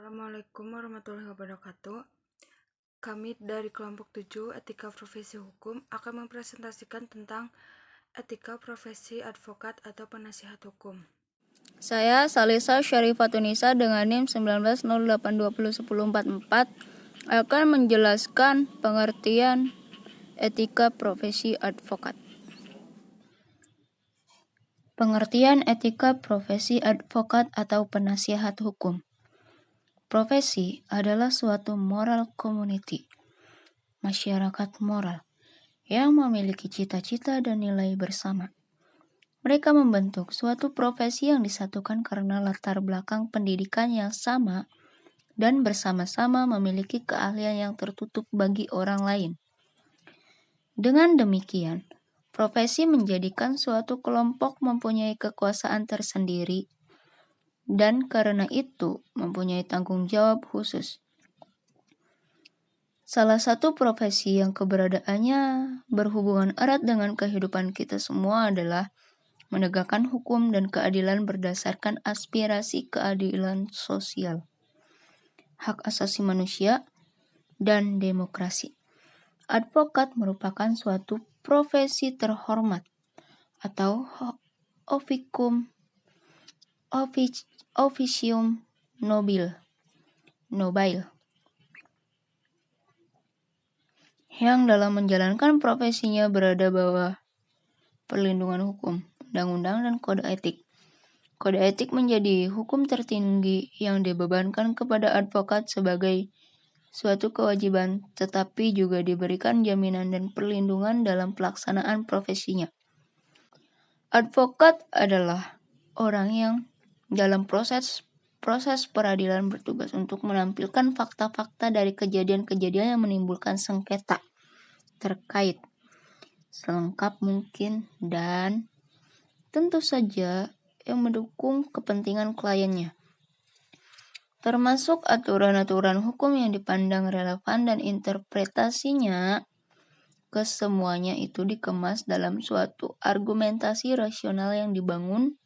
Assalamualaikum warahmatullahi wabarakatuh. Kami dari kelompok 7 Etika Profesi Hukum akan mempresentasikan tentang etika profesi advokat atau penasihat hukum. Saya Salisa Syarifatunisa dengan NIM 1908201044 akan menjelaskan pengertian etika profesi advokat. Pengertian etika profesi advokat atau penasihat hukum. Profesi adalah suatu moral community, masyarakat moral, yang memiliki cita-cita dan nilai bersama. Mereka membentuk suatu profesi yang disatukan karena latar belakang pendidikan yang sama dan bersama-sama memiliki keahlian yang tertutup bagi orang lain. Dengan demikian, profesi menjadikan suatu kelompok mempunyai kekuasaan tersendiri dan karena itu mempunyai tanggung jawab khusus. Salah satu profesi yang keberadaannya berhubungan erat dengan kehidupan kita semua adalah menegakkan hukum dan keadilan berdasarkan aspirasi keadilan sosial, hak asasi manusia, dan demokrasi. Advokat merupakan suatu profesi terhormat atau officium nobile yang dalam menjalankan profesinya berada bawah perlindungan hukum, undang-undang, dan kode etik. Kode etik menjadi hukum tertinggi yang dibebankan kepada advokat sebagai suatu kewajiban, tetapi juga diberikan jaminan dan perlindungan dalam pelaksanaan profesinya. Advokat adalah orang yang dalam proses peradilan bertugas untuk menampilkan fakta-fakta dari kejadian-kejadian yang menimbulkan sengketa terkait selengkap mungkin dan tentu saja yang mendukung kepentingan kliennya, termasuk aturan-aturan hukum yang dipandang relevan dan interpretasinya kesemuanya itu dikemas dalam suatu argumentasi rasional yang dibangun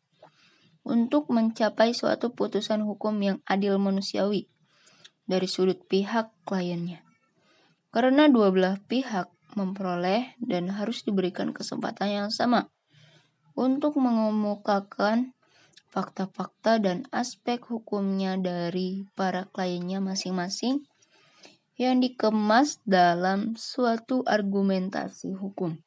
untuk mencapai suatu putusan hukum yang adil manusiawi dari sudut pihak kliennya. Karena dua belah pihak memperoleh dan harus diberikan kesempatan yang sama untuk mengemukakan fakta-fakta dan aspek hukumnya dari para kliennya masing-masing yang dikemas dalam suatu argumentasi hukum.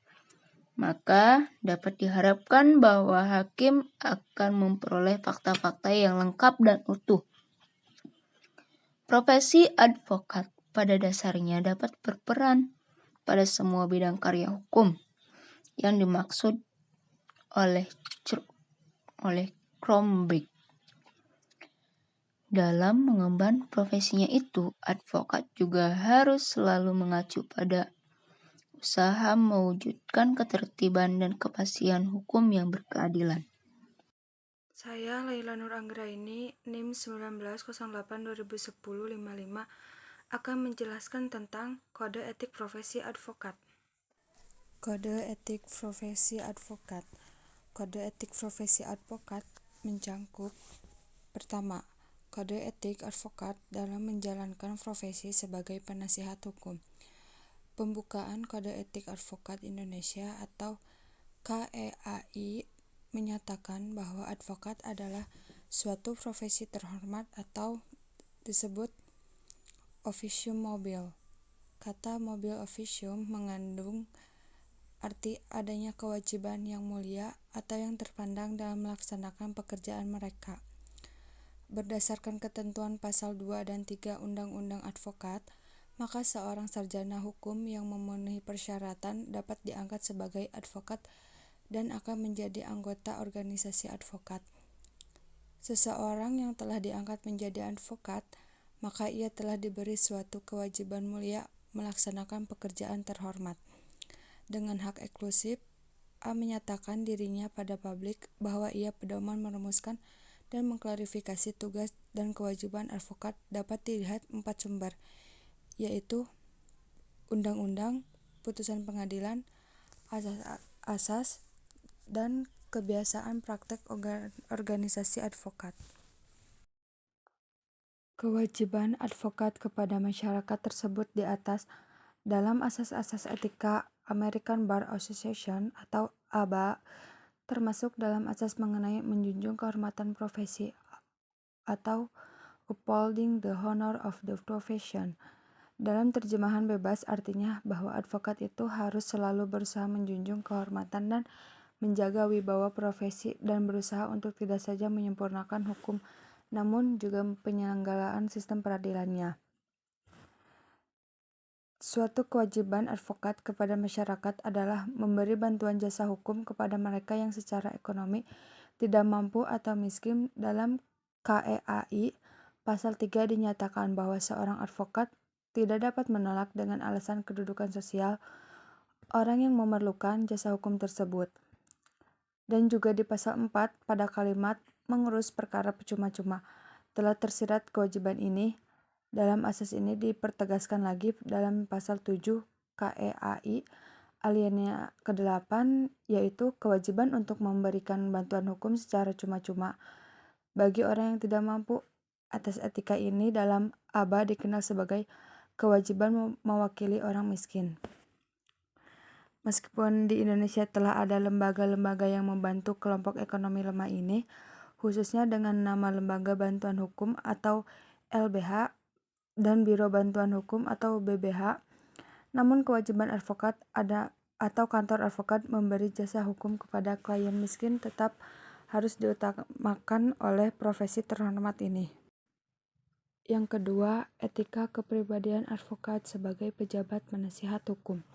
Maka dapat diharapkan bahwa hakim akan memperoleh fakta-fakta yang lengkap dan utuh. Profesi advokat pada dasarnya dapat berperan pada semua bidang karya hukum yang dimaksud oleh Cromwell. Dalam mengemban profesinya itu, advokat juga harus selalu mengacu pada usaha mewujudkan ketertiban dan kepastian hukum yang berkeadilan. Saya Laila Nur Anggraini, NIM 1908201055 akan menjelaskan tentang kode etik profesi advokat. Kode etik profesi advokat. Kode etik profesi advokat mencakup: pertama, kode etik advokat dalam menjalankan profesi sebagai penasihat hukum. Pembukaan Kode Etik Advokat Indonesia atau KEAI menyatakan bahwa advokat adalah suatu profesi terhormat atau disebut officium mobile. Kata mobile officium mengandung arti adanya kewajiban yang mulia atau yang terpandang dalam melaksanakan pekerjaan mereka. Berdasarkan ketentuan pasal 2 dan 3 Undang-Undang Advokat, maka seorang sarjana hukum yang memenuhi persyaratan dapat diangkat sebagai advokat dan akan menjadi anggota organisasi advokat. Seseorang yang telah diangkat menjadi advokat, maka ia telah diberi suatu kewajiban mulia melaksanakan pekerjaan terhormat. Dengan hak eksklusif, A menyatakan dirinya pada publik bahwa ia pedoman merumuskan dan mengklarifikasi tugas dan kewajiban advokat dapat dilihat 4 sumber, yaitu undang-undang, putusan pengadilan, asas, dan kebiasaan praktek organisasi advokat. Kewajiban advokat kepada masyarakat tersebut di atas dalam asas-asas etika American Bar Association atau ABA, termasuk dalam asas mengenai menjunjung kehormatan profesi atau upholding the honor of the profession. Dalam terjemahan bebas artinya bahwa advokat itu harus selalu berusaha menjunjung kehormatan dan menjaga wibawa profesi dan berusaha untuk tidak saja menyempurnakan hukum namun juga penyelenggaraan sistem peradilannya. Suatu kewajiban advokat kepada masyarakat adalah memberi bantuan jasa hukum kepada mereka yang secara ekonomi tidak mampu atau miskin. Dalam KEAI, pasal 3 dinyatakan bahwa seorang advokat tidak dapat menolak dengan alasan kedudukan sosial orang yang memerlukan jasa hukum tersebut. Dan juga di pasal 4 pada kalimat mengurus perkara percuma-cuma telah tersirat kewajiban ini. Dalam asas ini dipertegaskan lagi dalam pasal 7 KEAI alinea ke-8, yaitu kewajiban untuk memberikan bantuan hukum secara cuma-cuma bagi orang yang tidak mampu. Atas etika ini dalam ABA dikenal sebagai kewajiban mewakili orang miskin. Meskipun di Indonesia telah ada lembaga-lembaga yang membantu kelompok ekonomi lemah ini, khususnya dengan nama Lembaga Bantuan Hukum atau LBH dan Biro Bantuan Hukum atau BBH, namun kewajiban advokat atau kantor advokat memberi jasa hukum kepada klien miskin tetap harus diutamakan oleh profesi terhormat ini. Yang kedua, etika kepribadian advokat sebagai pejabat penasihat hukum.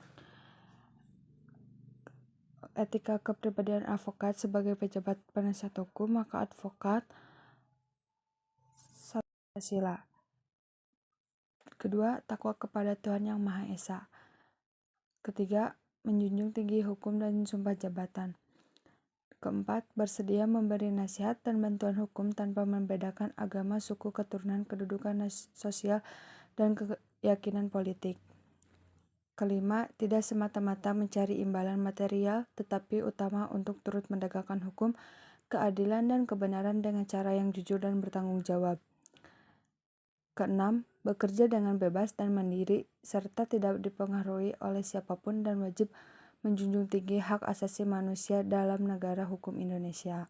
Etika kepribadian advokat sebagai pejabat penasihat hukum, maka advokat sila. Kedua, takwa kepada Tuhan Yang Maha Esa. Ketiga, menjunjung tinggi hukum dan sumpah jabatan. Keempat, bersedia memberi nasihat dan bantuan hukum tanpa membedakan agama, suku, keturunan, kedudukan sosial, dan keyakinan politik. Kelima, tidak semata-mata mencari imbalan material, tetapi utama untuk turut menegakkan hukum, keadilan, dan kebenaran dengan cara yang jujur dan bertanggung jawab. Keenam, bekerja dengan bebas dan mandiri, serta tidak dipengaruhi oleh siapapun dan wajib menjunjung tinggi hak asasi manusia dalam negara hukum Indonesia.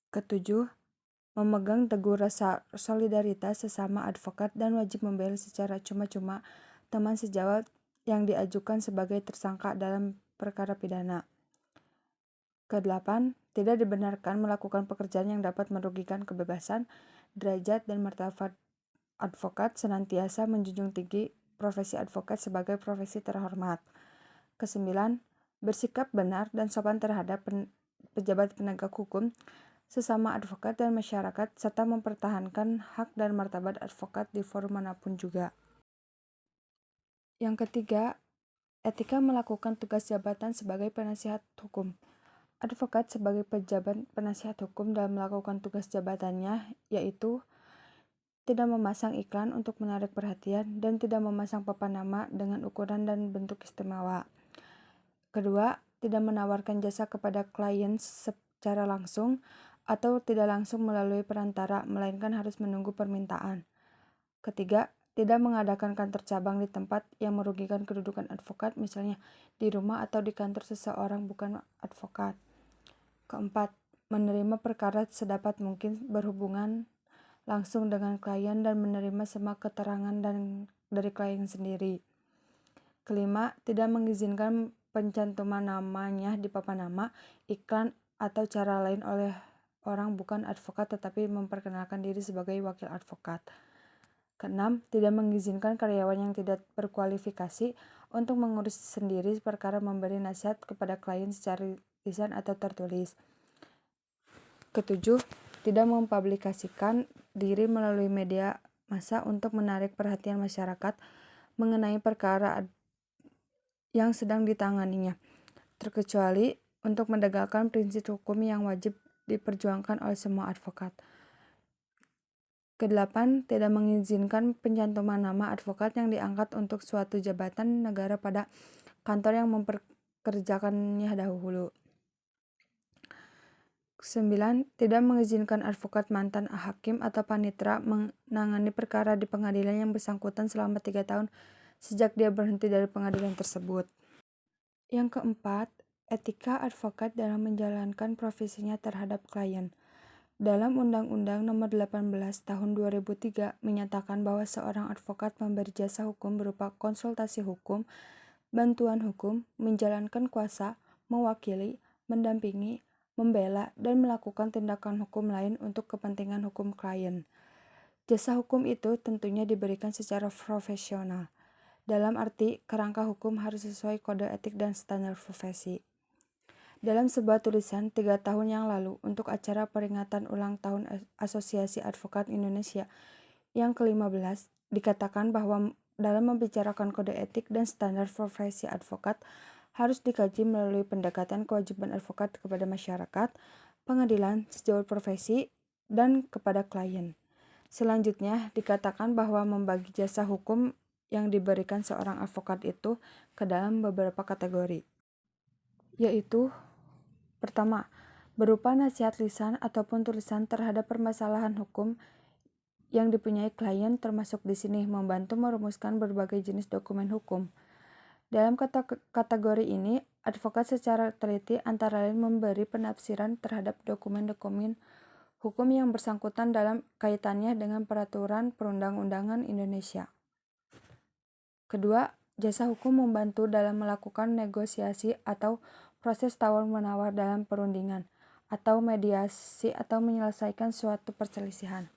Ketujuh, memegang teguh rasa solidaritas sesama advokat dan wajib membela secara cuma-cuma teman sejawat yang diajukan sebagai tersangka dalam perkara pidana. Kedelapan, tidak dibenarkan melakukan pekerjaan yang dapat merugikan kebebasan, derajat, dan martabat advokat, senantiasa menjunjung tinggi profesi advokat sebagai profesi terhormat. Kesembilan, bersikap benar dan sopan terhadap pejabat penegak hukum, sesama advokat dan masyarakat, serta mempertahankan hak dan martabat advokat di forum manapun juga. Yang ketiga, etika melakukan tugas jabatan sebagai penasihat hukum. Advokat sebagai pejabat penasihat hukum dalam melakukan tugas jabatannya, yaitu tidak memasang iklan untuk menarik perhatian dan tidak memasang papan nama dengan ukuran dan bentuk istimewa. Kedua, tidak menawarkan jasa kepada klien secara langsung atau tidak langsung melalui perantara, melainkan harus menunggu permintaan. Ketiga, tidak mengadakan kantor cabang di tempat yang merugikan kedudukan advokat, misalnya di rumah atau di kantor seseorang bukan advokat. Keempat, menerima perkara sedapat mungkin berhubungan langsung dengan klien dan menerima semua keterangan dari klien sendiri. Kelima, tidak mengizinkan pencantuman namanya di papan nama, iklan, atau cara lain oleh orang bukan advokat tetapi memperkenalkan diri sebagai wakil advokat. Keenam, tidak mengizinkan karyawan yang tidak berkualifikasi untuk mengurus sendiri perkara memberi nasihat kepada klien secara lisan atau tertulis. Ketujuh, tidak mempublikasikan diri melalui media massa untuk menarik perhatian masyarakat mengenai perkara yang sedang ditanganinya, terkecuali untuk menegakkan prinsip hukum yang wajib diperjuangkan oleh semua advokat. Kedelapan, tidak mengizinkan pencantuman nama advokat yang diangkat untuk suatu jabatan negara pada kantor yang memperkerjakannya dahulu. 9. Tidak mengizinkan advokat mantan hakim atau panitera menangani perkara di pengadilan yang bersangkutan selama 3 tahun sejak dia berhenti dari pengadilan tersebut. Yang keempat, etika advokat dalam menjalankan profesinya terhadap klien. Dalam Undang-Undang Nomor 18 Tahun 2003 menyatakan bahwa seorang advokat memberi jasa hukum berupa konsultasi hukum, bantuan hukum, menjalankan kuasa, mewakili, mendampingi, membela, dan melakukan tindakan hukum lain untuk kepentingan hukum klien. Jasa hukum itu tentunya diberikan secara profesional. Dalam arti, kerangka hukum harus sesuai kode etik dan standar profesi. Dalam sebuah tulisan 3 tahun yang lalu untuk acara peringatan ulang tahun Asosiasi Advokat Indonesia yang ke-15, dikatakan bahwa dalam membicarakan kode etik dan standar profesi advokat harus dikaji melalui pendekatan kewajiban advokat kepada masyarakat, pengadilan, sejauh profesi, dan kepada klien. Selanjutnya, dikatakan bahwa membagi jasa hukum yang diberikan seorang advokat itu ke dalam beberapa kategori, yaitu pertama, berupa nasihat lisan ataupun tulisan terhadap permasalahan hukum yang dipunyai klien, termasuk di sini membantu merumuskan berbagai jenis dokumen hukum. Dalam kategori ini, advokat secara teliti antara lain memberi penafsiran terhadap dokumen-dokumen hukum yang bersangkutan dalam kaitannya dengan peraturan perundang-undangan Indonesia. Kedua, jasa hukum membantu dalam melakukan negosiasi atau proses tawar-menawar dalam perundingan, atau mediasi atau menyelesaikan suatu perselisihan.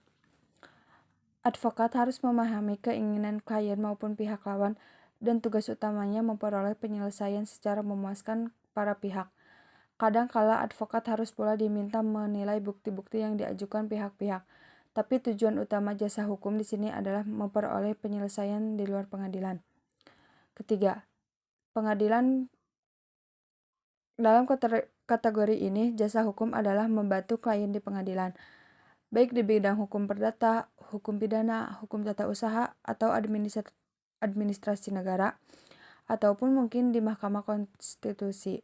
Advokat harus memahami keinginan klien maupun pihak lawan dan tugas utamanya memperoleh penyelesaian secara memuaskan para pihak. Kadang-kala advokat harus pula diminta menilai bukti-bukti yang diajukan pihak-pihak, tapi tujuan utama jasa hukum di sini adalah memperoleh penyelesaian di luar pengadilan. Ketiga, pengadilan. Dalam kategori ini, jasa hukum adalah membantu klien di pengadilan, baik di bidang hukum perdata, hukum pidana, hukum tata usaha, atau administrasi negara, ataupun mungkin di Mahkamah Konstitusi.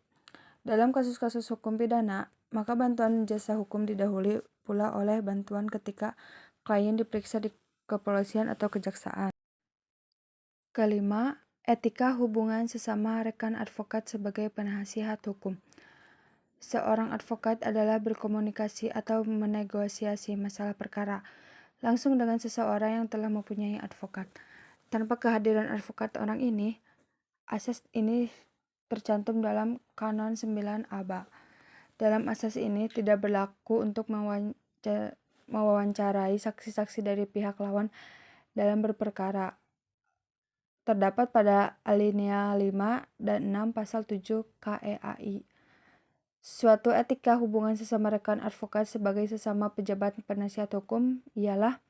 Dalam kasus-kasus hukum pidana, maka bantuan jasa hukum didahului pula oleh bantuan ketika klien diperiksa di kepolisian atau kejaksaan. Kelima, etika hubungan sesama rekan advokat sebagai penasihat hukum. Seorang advokat adalah berkomunikasi atau menegosiasi masalah perkara langsung dengan seseorang yang telah mempunyai advokat. Tanpa kehadiran advokat orang ini, asas ini tercantum dalam Kanon 9 ABA. Dalam asas ini tidak berlaku untuk mewawancarai saksi-saksi dari pihak lawan dalam berperkara. Terdapat pada alinea 5 dan 6 pasal 7 KEAI. Suatu etika hubungan sesama rekan advokat sebagai sesama pejabat penasihat hukum ialah: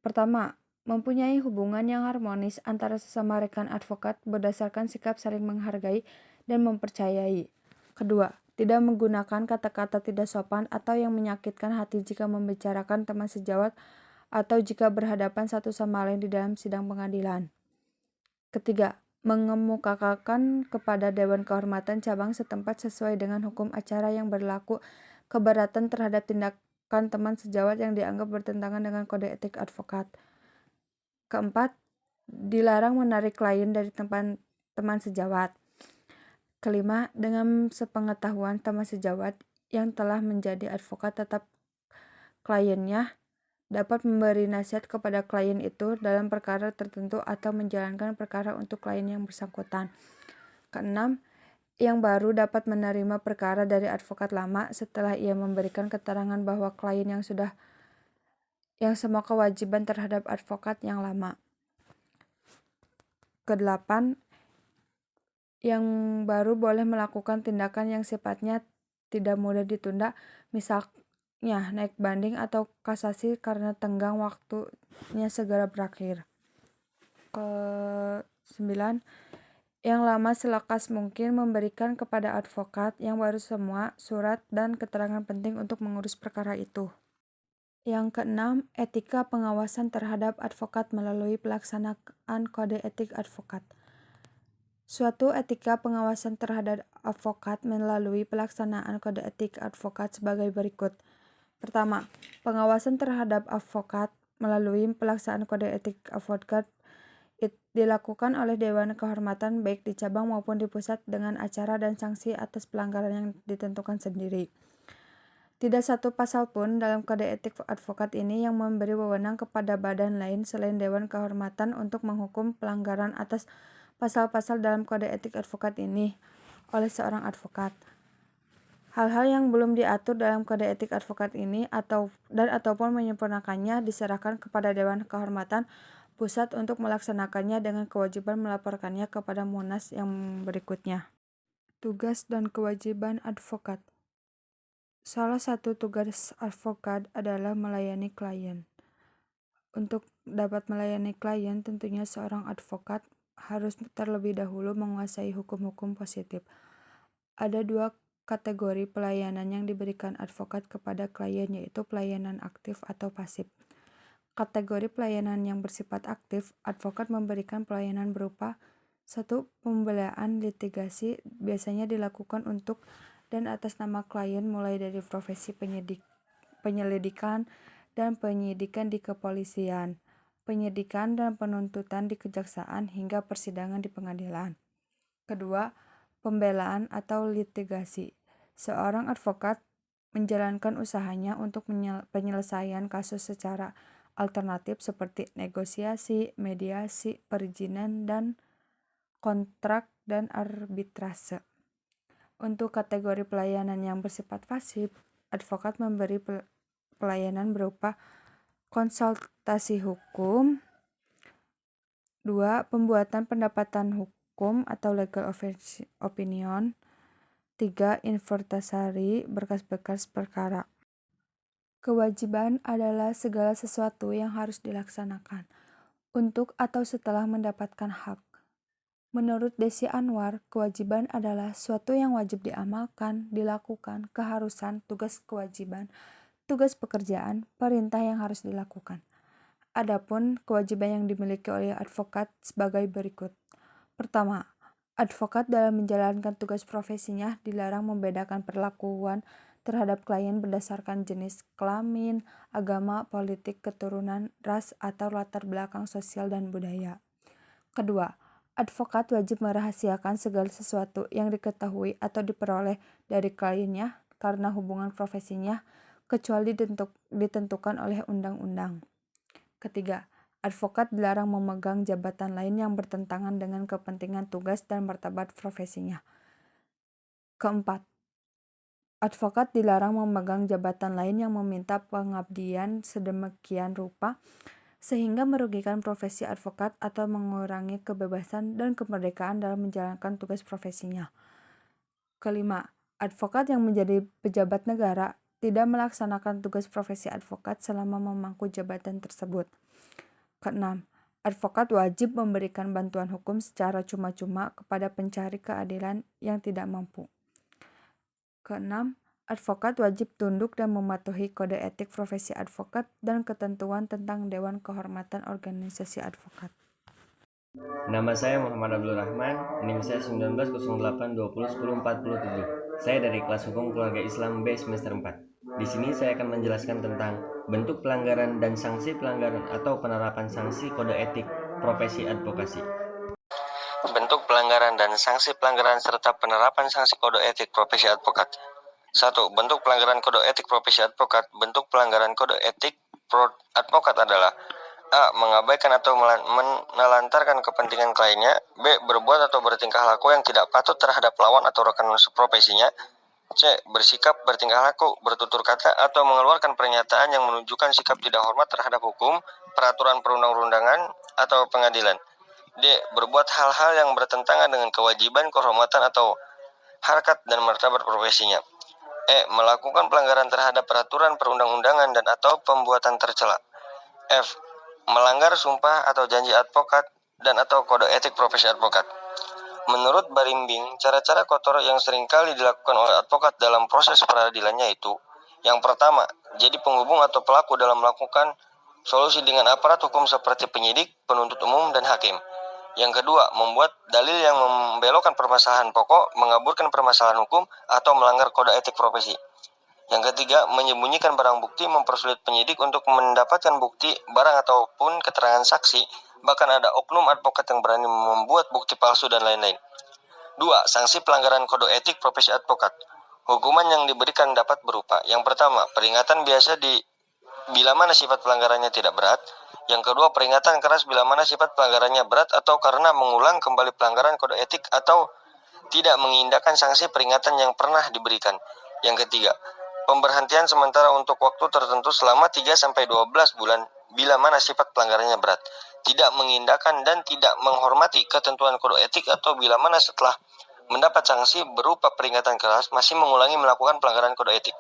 pertama, mempunyai hubungan yang harmonis antara sesama rekan advokat berdasarkan sikap saling menghargai dan mempercayai. Kedua, tidak menggunakan kata-kata tidak sopan atau yang menyakitkan hati jika membicarakan teman sejawat atau jika berhadapan satu sama lain di dalam sidang pengadilan. Ketiga, mengemukakan kepada Dewan Kehormatan Cabang setempat sesuai dengan hukum acara yang berlaku keberatan terhadap tindakan teman sejawat yang dianggap bertentangan dengan kode etik advokat. Keempat, dilarang menarik klien dari teman sejawat. Kelima, dengan sepengetahuan teman sejawat yang telah menjadi advokat tetap kliennya dapat memberi nasihat kepada klien itu dalam perkara tertentu atau menjalankan perkara untuk klien yang bersangkutan. Keenam, yang baru dapat menerima perkara dari advokat lama setelah ia memberikan keterangan bahwa klien yang semua kewajiban terhadap advokat yang lama. Kedelapan, yang baru boleh melakukan tindakan yang sifatnya tidak mudah ditunda, misalnya naik banding atau kasasi karena tenggang waktunya segera berakhir. Ke-9, yang lama selekas mungkin memberikan kepada advokat yang baru semua surat dan keterangan penting untuk mengurus perkara itu. Yang keenam, etika pengawasan terhadap advokat melalui pelaksanaan kode etik advokat. Suatu etika pengawasan terhadap advokat melalui pelaksanaan kode etik advokat sebagai berikut. Pertama, pengawasan terhadap advokat melalui pelaksanaan kode etik advokat dilakukan oleh Dewan Kehormatan baik di cabang maupun di pusat dengan acara dan sanksi atas pelanggaran yang ditentukan sendiri. Tidak satu pasal pun dalam kode etik advokat ini yang memberi wewenang kepada badan lain selain Dewan Kehormatan untuk menghukum pelanggaran atas pasal-pasal dalam kode etik advokat ini oleh seorang advokat. Hal-hal yang belum diatur dalam kode etik advokat ini ataupun menyempurnakannya diserahkan kepada Dewan Kehormatan Pusat untuk melaksanakannya dengan kewajiban melaporkannya kepada Munas yang berikutnya. Tugas dan kewajiban advokat. Salah satu tugas advokat adalah melayani klien. Untuk dapat melayani klien, tentunya seorang advokat harus terlebih dahulu menguasai hukum-hukum positif. Ada dua kategori pelayanan yang diberikan advokat kepada klien, yaitu pelayanan aktif atau pasif. Kategori pelayanan yang bersifat aktif, advokat memberikan pelayanan berupa 1. Pembelaan litigasi biasanya dilakukan untuk dan atas nama klien mulai dari profesi penyelidikan dan penyidikan di kepolisian, penyidikan dan penuntutan di kejaksaan hingga persidangan di pengadilan. Kedua, pembelaan atau litigasi. Seorang advokat menjalankan usahanya untuk penyelesaian kasus secara alternatif seperti negosiasi, mediasi, perizinan, dan kontrak dan arbitrase. Untuk kategori pelayanan yang bersifat pasif, advokat memberi pelayanan berupa konsultasi hukum. 2. Pembuatan pendapatan hukum atau legal opinion. 3. Inventarisasi berkas-berkas perkara. Kewajiban adalah segala sesuatu yang harus dilaksanakan untuk atau setelah mendapatkan hak. Menurut Desi Anwar, kewajiban adalah suatu yang wajib diamalkan, dilakukan, keharusan, tugas kewajiban, tugas pekerjaan, perintah yang harus dilakukan. Adapun kewajiban yang dimiliki oleh advokat sebagai berikut. Pertama, advokat dalam menjalankan tugas profesinya dilarang membedakan perlakuan terhadap klien berdasarkan jenis kelamin, agama, politik, keturunan, ras, atau latar belakang sosial dan budaya. Kedua, advokat wajib merahasiakan segala sesuatu yang diketahui atau diperoleh dari kliennya karena hubungan profesinya, kecuali ditentukan oleh undang-undang. Ketiga, advokat dilarang memegang jabatan lain yang bertentangan dengan kepentingan tugas dan martabat profesinya. Keempat, advokat dilarang memegang jabatan lain yang meminta pengabdian sedemikian rupa sehingga merugikan profesi advokat atau mengurangi kebebasan dan kemerdekaan dalam menjalankan tugas profesinya. Kelima, advokat yang menjadi pejabat negara tidak melaksanakan tugas profesi advokat selama memangku jabatan tersebut. Keenam, advokat wajib memberikan bantuan hukum secara cuma-cuma kepada pencari keadilan yang tidak mampu. Keenam, advokat wajib tunduk dan mematuhi kode etik profesi advokat dan ketentuan tentang Dewan Kehormatan Organisasi Advokat. Nama saya Muhammad Abdul Rahman, NIM saya 1908201047. Saya dari kelas hukum keluarga Islam B semester 4. Di sini saya akan menjelaskan tentang bentuk pelanggaran dan sanksi pelanggaran atau penerapan sanksi kode etik profesi advokasi. Bentuk pelanggaran dan sanksi pelanggaran serta penerapan sanksi kode etik profesi advokat. 1. Bentuk pelanggaran kode etik profesi advokat. Bentuk pelanggaran kode etik advokat adalah A. Mengabaikan atau menelantarkan kepentingan kliennya. B. Berbuat atau bertingkah laku yang tidak patut terhadap lawan atau rekan profesinya. C. Bersikap, bertingkah laku, bertutur kata, atau mengeluarkan pernyataan yang menunjukkan sikap tidak hormat terhadap hukum, peraturan perundang-undangan, atau pengadilan. D. Berbuat hal-hal yang bertentangan dengan kewajiban, kehormatan, atau harkat dan martabat profesinya. E. Melakukan pelanggaran terhadap peraturan perundang-undangan dan atau pembuatan tercela. F. Melanggar sumpah atau janji advokat dan atau kode etik profesi advokat. Menurut Barimbing, cara-cara kotor yang seringkali dilakukan oleh advokat dalam proses peradilannya itu, yang pertama, jadi penghubung atau pelaku dalam melakukan solusi dengan aparat hukum seperti penyidik, penuntut umum, dan hakim. Yang kedua, membuat dalil yang membelokkan permasalahan pokok, mengaburkan permasalahan hukum, atau melanggar kode etik profesi. Yang ketiga, menyembunyikan barang bukti, mempersulit penyidik untuk mendapatkan bukti, barang ataupun keterangan saksi, bahkan ada oknum advokat yang berani membuat bukti palsu dan lain-lain. 2. Sanksi pelanggaran kode etik profesi advokat. Hukuman yang diberikan dapat berupa: yang pertama, peringatan biasa bila mana sifat pelanggarannya tidak berat. Yang kedua, peringatan keras bila mana sifat pelanggarannya berat atau karena mengulang kembali pelanggaran kode etik atau tidak mengindahkan sanksi peringatan yang pernah diberikan. Yang ketiga, pemberhentian sementara untuk waktu tertentu selama 3-12 bulan bila mana sifat pelanggarannya berat, tidak mengindahkan dan tidak menghormati ketentuan kode etik atau bila mana setelah mendapat sanksi berupa peringatan keras masih mengulangi melakukan pelanggaran kode etik.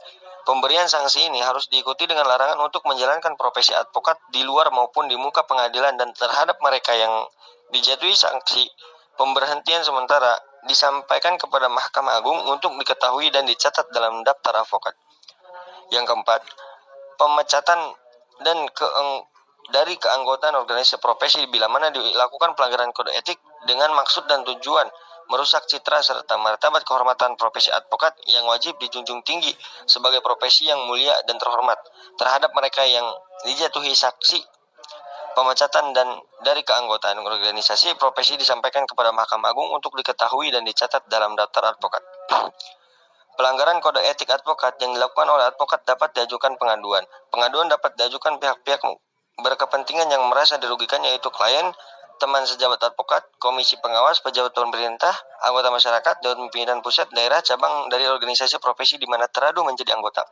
Pemberian sanksi ini harus diikuti dengan larangan untuk menjalankan profesi advokat di luar maupun di muka pengadilan, dan terhadap mereka yang dijatuhi sanksi pemberhentian sementara disampaikan kepada Mahkamah Agung untuk diketahui dan dicatat dalam daftar advokat. Yang keempat, pemecatan dan dari keanggotaan organisasi profesi bila mana dilakukan pelanggaran kode etik dengan maksud dan tujuan merusak citra serta martabat kehormatan profesi advokat yang wajib dijunjung tinggi sebagai profesi yang mulia dan terhormat. Terhadap mereka yang dijatuhi sanksi pemecatan dan dari keanggotaan organisasi profesi disampaikan kepada Mahkamah Agung untuk diketahui dan dicatat dalam daftar advokat. Pelanggaran kode etik advokat yang dilakukan oleh advokat dapat diajukan pengaduan. Pengaduan dapat diajukan pihak-pihak berkepentingan yang merasa dirugikan, yaitu klien, teman sejawat advokat, komisi pengawas, pejabat pemerintah, anggota masyarakat, dewan pimpinan pusat, daerah, cabang dari organisasi profesi di mana teradu menjadi anggota.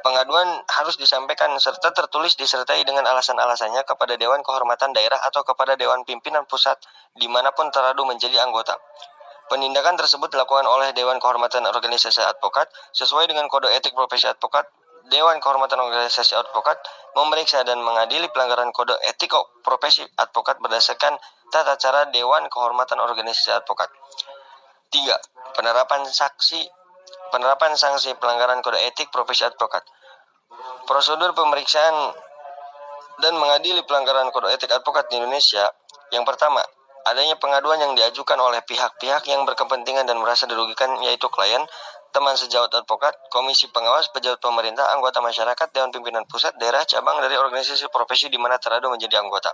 Pengaduan harus disampaikan serta tertulis disertai dengan alasan-alasannya kepada Dewan Kehormatan Daerah atau kepada Dewan Pimpinan Pusat dimanapun teradu menjadi anggota. Penindakan tersebut dilakukan oleh Dewan Kehormatan Organisasi Advokat sesuai dengan kode etik profesi advokat. Dewan Kehormatan Organisasi Advokat memeriksa dan mengadili pelanggaran kode etik profesi advokat berdasarkan tata cara Dewan Kehormatan Organisasi Advokat. 3. Penerapan sanksi pelanggaran kode etik profesi advokat. Prosedur pemeriksaan dan mengadili pelanggaran kode etik advokat di Indonesia. Yang pertama, adanya pengaduan yang diajukan oleh pihak-pihak yang berkepentingan dan merasa dirugikan, yaitu klien, teman sejawat advokat, komisi pengawas, pejabat pemerintah, anggota masyarakat, dewan pimpinan pusat, daerah, cabang dari organisasi profesi di mana teradu menjadi anggota.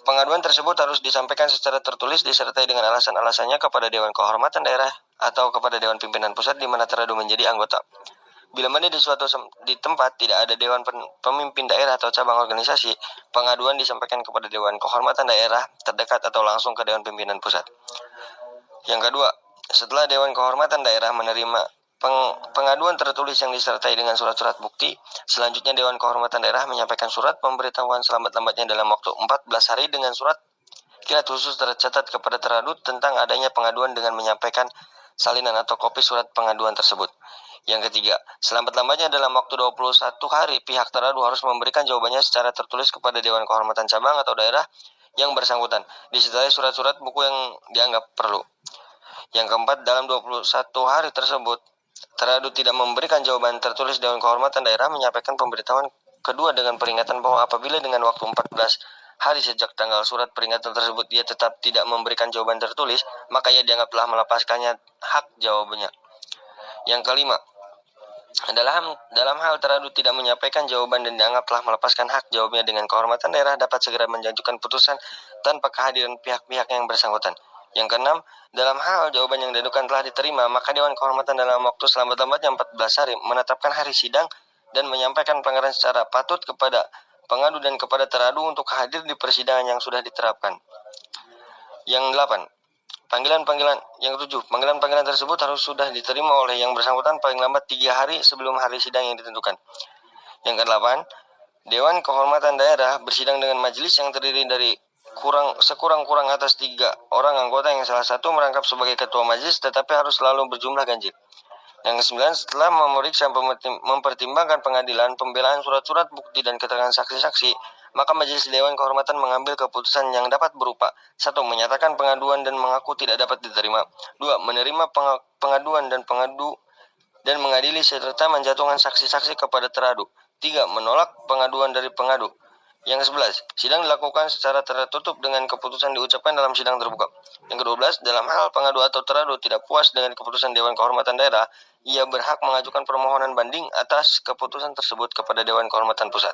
Pengaduan tersebut harus disampaikan secara tertulis disertai dengan alasan-alasannya kepada Dewan Kehormatan Daerah atau kepada Dewan Pimpinan Pusat di mana teradu menjadi anggota. Bila mana di tempat tidak ada Dewan Pemimpin Daerah atau cabang organisasi, pengaduan disampaikan kepada Dewan Kehormatan Daerah terdekat atau langsung ke Dewan Pimpinan Pusat. Yang kedua, setelah Dewan Kehormatan Daerah menerima pengaduan tertulis yang disertai dengan surat-surat bukti, selanjutnya Dewan Kehormatan Daerah menyampaikan surat pemberitahuan selambat-lambatnya dalam waktu 14 hari dengan surat kilat khusus tercatat kepada teradu tentang adanya pengaduan dengan menyampaikan salinan atau kopi surat pengaduan tersebut. Yang ketiga, selambat-lambatnya dalam waktu 21 hari pihak teradu harus memberikan jawabannya secara tertulis kepada Dewan Kehormatan Cabang atau daerah yang bersangkutan, disertai surat-surat buku yang dianggap perlu. Yang keempat, dalam 21 hari tersebut, teradu tidak memberikan jawaban tertulis, Dewan Kehormatan Daerah menyampaikan pemberitahuan kedua dengan peringatan bahwa apabila dengan waktu 14 hari sejak tanggal surat peringatan tersebut dia tetap tidak memberikan jawaban tertulis, maka ia dianggap telah melepaskannya hak jawabannya. Yang kelima, dalam hal teradu tidak menyampaikan jawaban dan dianggap telah melepaskan hak jawabnya, dengan Kehormatan Daerah dapat segera mengajukan putusan tanpa kehadiran pihak-pihak yang bersangkutan. Yang keenam, dalam hal jawaban yang diadukan telah diterima, maka Dewan Kehormatan dalam waktu selambat-lambatnya 14 hari menetapkan hari sidang dan menyampaikan pelanggaran secara patut kepada pengadu dan kepada teradu untuk hadir di persidangan yang sudah diterapkan. Yang 8, panggilan-panggilan tersebut harus sudah diterima oleh yang bersangkutan paling lambat 3 hari sebelum hari sidang yang ditentukan. Yang ke-8, Dewan Kehormatan Daerah bersidang dengan majelis yang terdiri dari sekurang-kurang atas 3 orang anggota yang salah satu merangkap sebagai ketua majelis tetapi harus selalu berjumlah ganjil. Yang ke-9, setelah memeriksa mempertimbangkan pengadilan, pembelaan, surat-surat bukti dan keterangan saksi-saksi, maka Majelis Dewan Kehormatan mengambil keputusan yang dapat berupa: 1. Menyatakan pengaduan dan mengaku tidak dapat diterima. 2. Menerima pengaduan dan mengadili serta menjatuhkan saksi-saksi kepada teradu. 3. Menolak pengaduan dari pengadu. Yang ke-11, sidang dilakukan secara tertutup dengan keputusan diucapkan dalam sidang terbuka. Yang ke-12, dalam hal pengadu atau teradu tidak puas dengan keputusan Dewan Kehormatan Daerah, ia berhak mengajukan permohonan banding atas keputusan tersebut kepada Dewan Kehormatan Pusat.